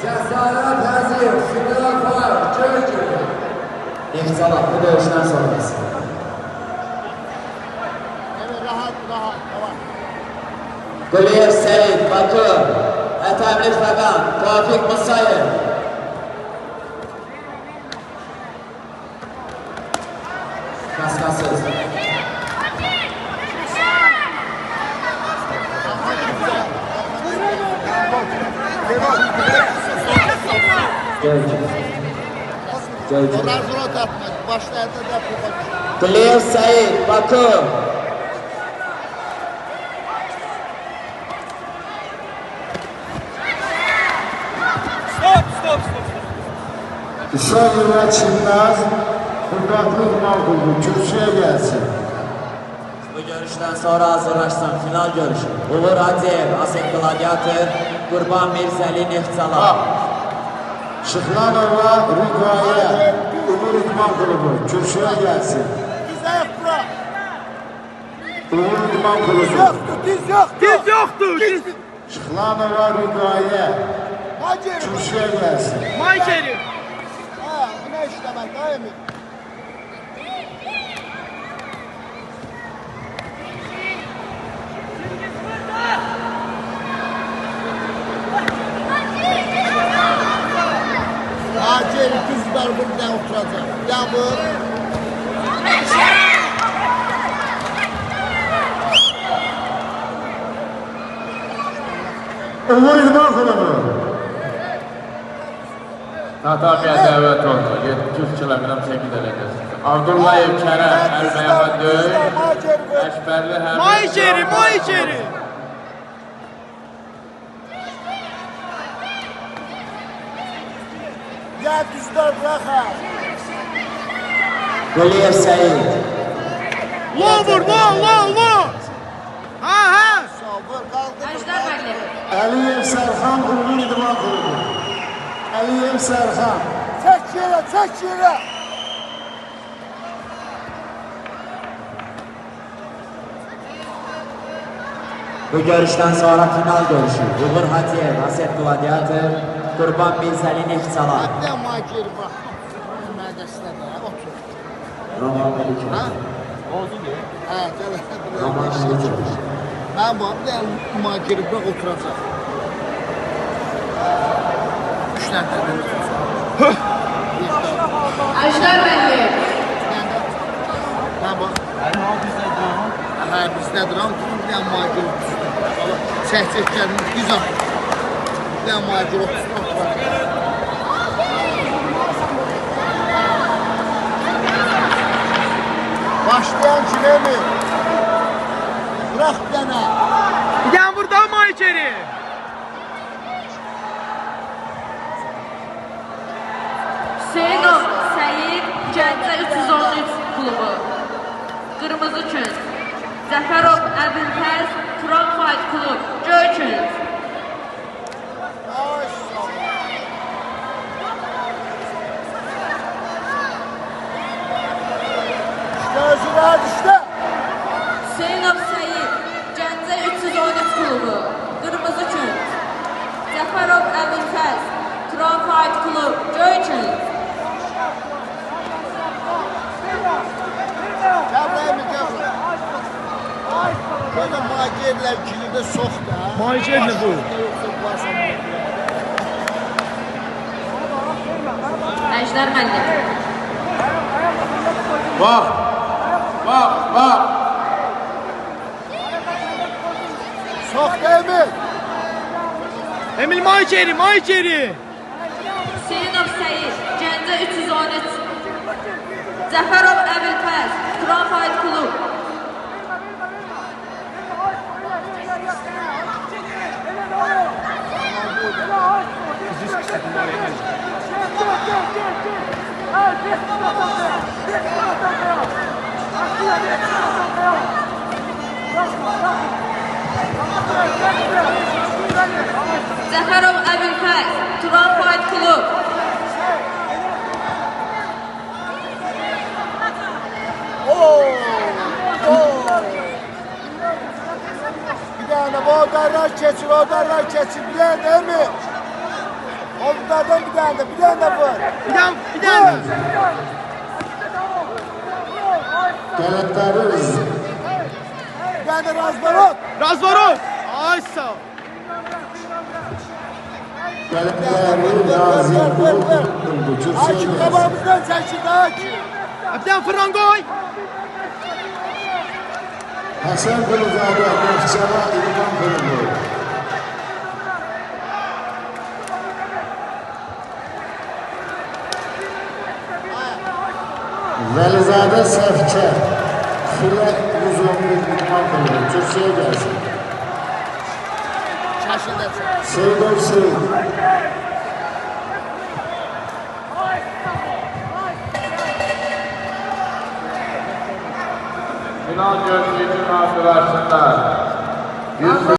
Cəsarət Həziyev, Sinan Fayr, Göycük. İxtilaf bu döyüşdən sonrası. Evet, rahat. Quliyev Seyid, Bakı, Ətəmlik Fəqan, Tofiq Musayev. Kaskasız. Göycük. Onlar zor atmadı. Başlarda da yapılmadı. Quliyev Seyid, Bakı. Uşaqlığa Çimnaz, Fırqatlı İqmal Qulbu, kürsüyə gəlsin. Bu görüşdən sonra hazırlaşsın final görüşü. Uğur Hacıyev, Asek Gladiator, Qurban Mirzəli Neftçala. Şıxlanova, Rüqaya, Uğur İqmal Qulbu, kürsüyə gəlsin. Diz ayak bura. Uğur İqmal Qulbu. Diz yoktu. Şıxlanova, Rüqaya, Hacı. kürsüyə gəlsin. Maykeri. Ha, bu ne işlemek daimi? Hacı kızlar buradan oturacak. Yağmur. Uğur İqmal Qulbu. Tatafiyə dəvət oldu. 700 kilogram çəkid edəcəz. Abdullayev Kərəm, Əlbəyəmə döyüş. Əşbərli Həmid. Maykeri. Ya düzler bırak ha. Quliyev Seyid. Lo. Ha. Sabır kaldı. Əliyev Sərxan, Uğur İqmal Qulbu. Əliyev Sərxan. Çek yere. Bu görüşdən sonra final görüşü. Uğur Hacıyev, Asek Gladiator, Qurban Mirzəli Neftçala. Hatta Maykeri bak. Mədəslə də otur. Roman Melikov. Ha? Ha, gel. Roman Melikov. Ben bu bir Maykeri bırak oturacak. 3 tane oturacak. Ajdar Məliyev. Ha bak. Ha bizdə duran bir dənə Maykeri otursun. Çəkçəklərini 100 at. Bir dənə Maykeri otursun. Başlayan kime mi? Bırak bir dənə. Bir dənə buradan Maykeri. Hüseynov Səyid, Gəncə 313 klubu. Qırmızı Çün. Zəfərov Əbilfəz, Turan Fight klub. Göyçün. Gözülər düşdü. Hüseynov Səyid, Gəncə 313 klubu. Qırmızı Çün. Zəfərov Əbilfəz, Turan Fight klub. Göyçün. Böyle Maykeriler kilide sok da. Maykeri ne bu? Əjdər Məliyev. Bax. Sok da Emil. Emil Maykeri. Hüseynov Səyid, Gəncə 313. Zəfərov Əbilfəz, Turan Fight klub. Zəfərov Əbilfəz, Turan Fight klub. Bir tane bu odarlar keçir, bilen değil mi? Omuzlardan bir tane de vur. Bir tane. Gələtlərimiz Bir tane de Razvarot. Razvarov. Ay sağ ol. gələtlərini Nazim Qulur tutuldu. Kürsüyə Hakim gəlsin. kabağımızdan çekildi hakim. Bir tane Frangoy. Həsən Quluzadə Məfçəra İlqan Qulur. Vəlizadə Səfkər Filə 111 İlqan Qulur. Kürsüyə gəlsin. Seydov Seyid. Final görüşü için arkadaşlar.